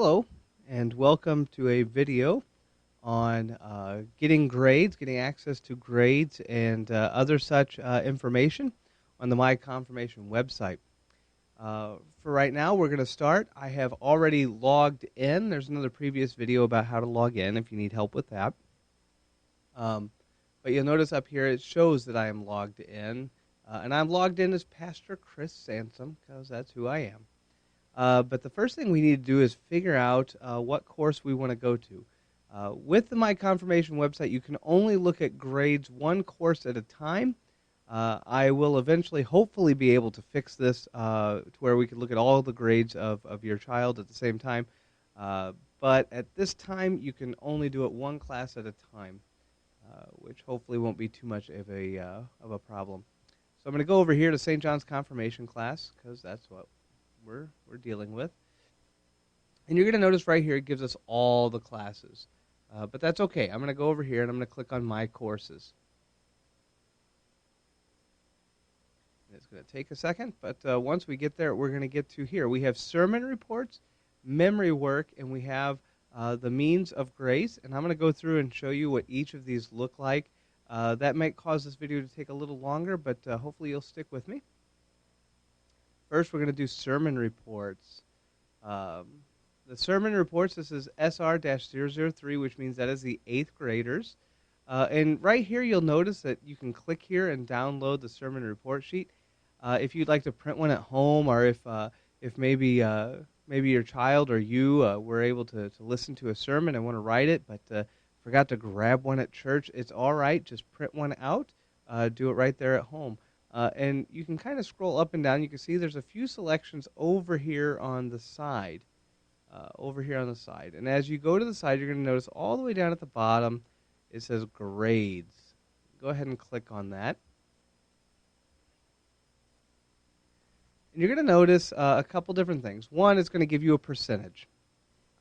Hello, and welcome to a video on getting grades, getting access to grades, and other such information on the My Confirmation website. For right now, we're going to start. I have already logged in. There's another previous video about how to log in if you need help with that. But you'll notice up here it shows that I am logged in, and I'm logged in as Pastor Chris Sansom because that's who I am. But the first thing we need to do is figure out what course we want to go to. With the My Confirmation website, you can only look at grades one course at a time. I will eventually, hopefully, be able to fix this to where we can look at all the grades of your child at the same time. But at this time, you can only do it one class at a time, which hopefully won't be too much of a problem. So I'm going to go over here to St. John's Confirmation class because that's what we're dealing with. And you're going to notice right here it gives us all the classes. But that's okay. I'm going to go over here and I'm going to click on My Courses. And it's going to take a second, but once we get there, we're going to get to here. We have sermon reports, memory work, and we have the means of grace. And I'm going to go through and show you what each of these look like. That might cause this video to take a little longer, but hopefully you'll stick with me. First, we're going to do sermon reports. The sermon reports, this is SR-003, which means that is the 8th graders. And right here, you'll notice that you can click here and download the sermon report sheet. If you'd like to print one at home, or if maybe your child or you were able to listen to a sermon and want to write it, but forgot to grab one at church, it's all right. Just print one out. Do it right there at home. And you can kind of scroll up and down. You can see there's a few selections over here on the side. And as you go to the side, you're going to notice all the way down at the bottom, it says grades. Go ahead and click on that. And you're going to notice a couple different things. One, it's going to give you a percentage.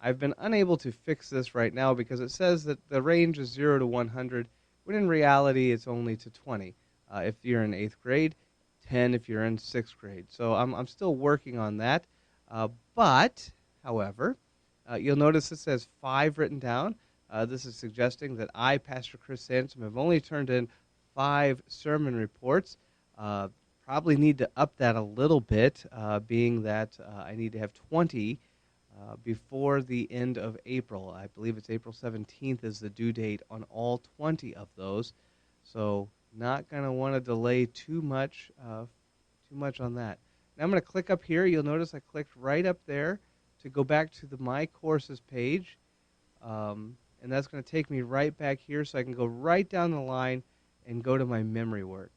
I've been unable to fix this right now because it says that the range is 0 to 100, when in reality it's only to 20. If you're in 8th grade, 10 if you're in 6th grade. So I'm still working on that. However, you'll notice it says 5 written down. This is suggesting that I, Pastor Chris Sansom, have only turned in 5 sermon reports. Probably need to up that a little bit, being that I need to have 20 before the end of April. I believe it's April 17th is the due date on all 20 of those. So not going to want to delay too much on that. Now I'm going to click up here. You'll notice I clicked right up there to go back to the My Courses page. And that's going to take me right back here so I can go right down the line and go to my memory work.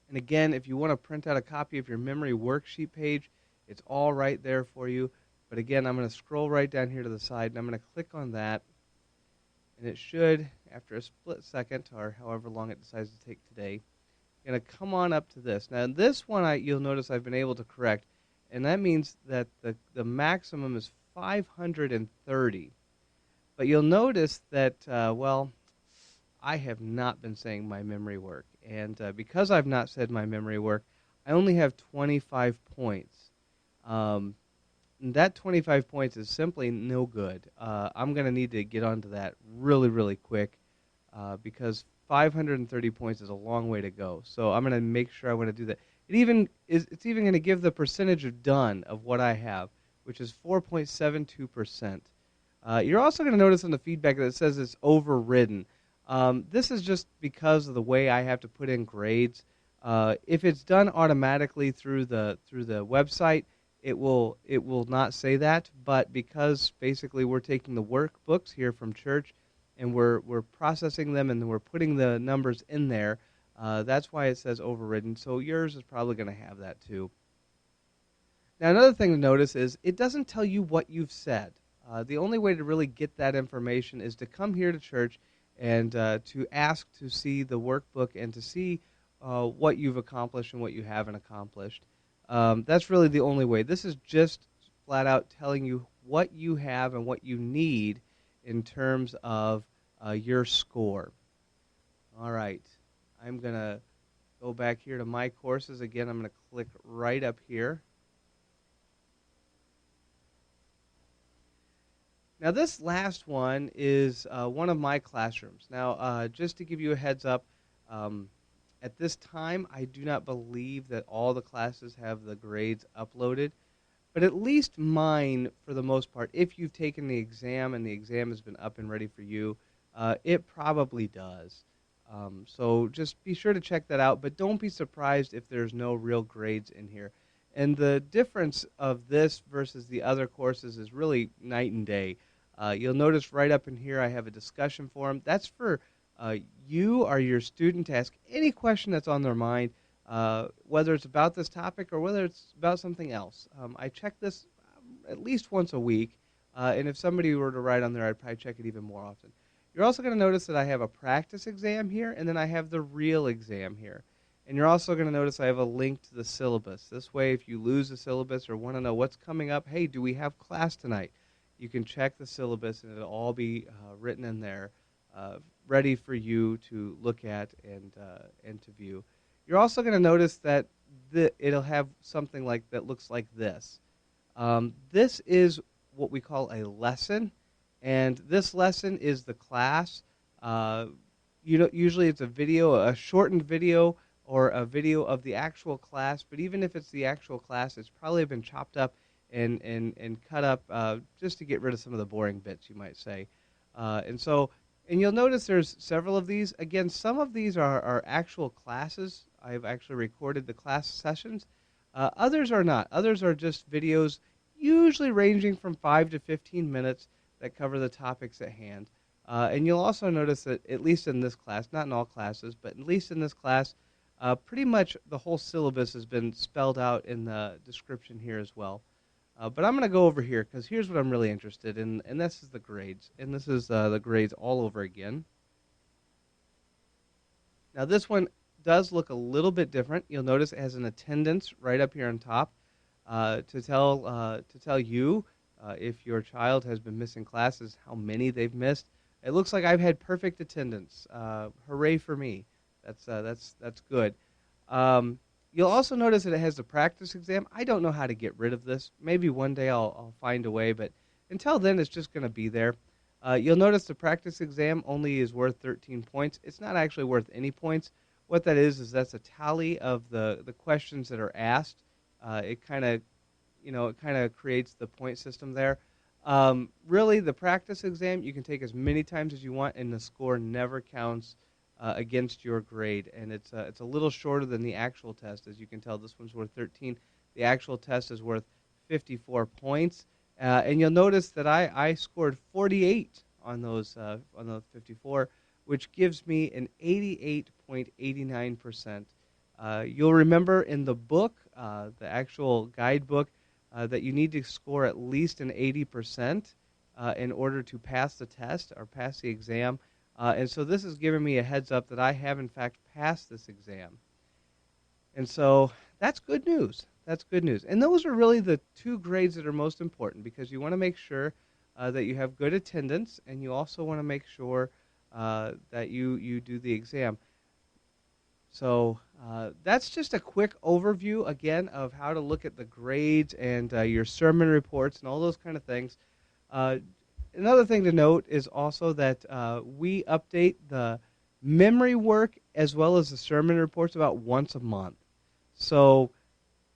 And again, if you want to print out a copy of your memory worksheet page, it's all right there for you. But again, I'm going to scroll right down here to the side, and I'm going to click on that. And it should, after a split second, or however long it decides to take today, going to come on up to this. Now, this one, you'll notice I've been able to correct, and that means that the maximum is 530. But you'll notice that, I have not been saying my memory work. And because I've not said my memory work, I only have 25 points. And that 25 points is simply no good. I'm going to need to get onto that really, really quick because 530 points is a long way to go. So I'm going to make sure I want to do that. It's even going to give the percentage of done of what I have, which is 4.72%. You're also going to notice in the feedback that it says it's overridden. This is just because of the way I have to put in grades. If it's done automatically through the website, it will not say that. But because basically we're taking the workbooks here from church and we're processing them and we're putting the numbers in there, that's why it says overridden. So yours is probably going to have that too. Now another thing to notice is it doesn't tell you what you've said. The only way to really get that information is to come here to church and to ask to see the workbook and to see what you've accomplished and what you haven't accomplished. That's really the only way. This is just flat out telling you what you have and what you need in terms of your score. All right. I'm going to Go back here to My Courses. Again, I'm going to click right up here. Now, this last one is one of my classrooms. Now, just to give you a heads up, at this time, I do not believe that all the classes have the grades uploaded, but at least mine, for the most part, if you've taken the exam and the exam has been up and ready for you, it probably does. So just be sure to check that out, but don't be surprised if there's no real grades in here. And the difference of this versus the other courses is really night and day. You'll notice right up in here I have a discussion forum. That's for you or your student to ask any question that's on their mind, whether it's about this topic or whether it's about something else. I check this at least once a week, and if somebody were to write on there, I'd probably check it even more often. You're also going to notice that I have a practice exam here, and then I have the real exam here. And you're also going to notice I have a link to the syllabus. This way, if you lose the syllabus or want to know what's coming up, hey, do we have class tonight? You can check the syllabus, and it'll all be written in there, ready for you to look at and to view. You're also going to notice that it'll have something like that looks like this. This is what we call a lesson. And this lesson is the class. Usually it's a video, a shortened video, or a video of the actual class. But even if it's the actual class, it's probably been chopped up and cut up just to get rid of some of the boring bits, you might say. And you'll notice there's several of these. Again, some of these are actual classes. I've actually recorded the class sessions. Others are not. Others are just videos, usually ranging from 5 to 15 minutes, that cover the topics at hand. And you'll also notice that, at least in this class, not in all classes, but at least in this class, pretty much the whole syllabus has been spelled out in the description here as well. But I'm going to go over here, because here's what I'm really interested in, and this is the grades. And this is the grades all over again. Now, this one does look a little bit different. You'll notice it has an attendance right up here on top to tell you if your child has been missing classes, how many they've missed. It looks like I've had perfect attendance. Hooray for me. That's good. You'll also notice that it has the practice exam. I don't know how to get rid of this. Maybe one day I'll find a way, but until then it's just going to be there. You'll notice the practice exam only is worth 13 points. It's not actually worth any points. What that is that's a tally of the questions that are asked. It kind of creates the point system there. Really, the practice exam, you can take as many times as you want, and the score never counts against your grade. And it's a little shorter than the actual test. As you can tell, this one's worth 13. The actual test is worth 54 points. And you'll notice that I scored 48 on those 54, which gives me an 88.89%. You'll remember in the book, the actual guidebook, that you need to score at least an 80% in order to pass the test or pass the exam. And so this is giving me a heads up that I have, in fact, passed this exam. And so that's good news. That's good news. And those are really the two grades that are most important, because you want to make sure that you have good attendance, and you also want to make sure that you do the exam. So that's just a quick overview, again, of how to look at the grades and your sermon reports and all those kind of things. Another thing to note is also that we update the memory work as well as the sermon reports about once a month. So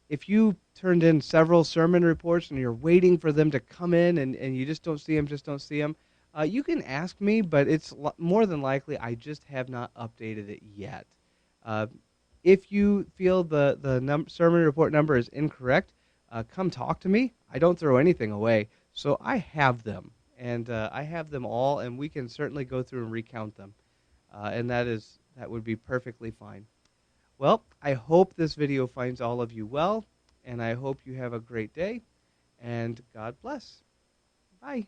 if you turned in several sermon reports and you're waiting for them to come in and you just don't see them, you can ask me, but it's more than likely I just have not updated it yet. If you feel the sermon report number is incorrect, come talk to me. I don't throw anything away, so I have them, and I have them all, and we can certainly go through and recount them, and that would be perfectly fine. Well, I hope this video finds all of you well, and I hope you have a great day, and God bless. Bye.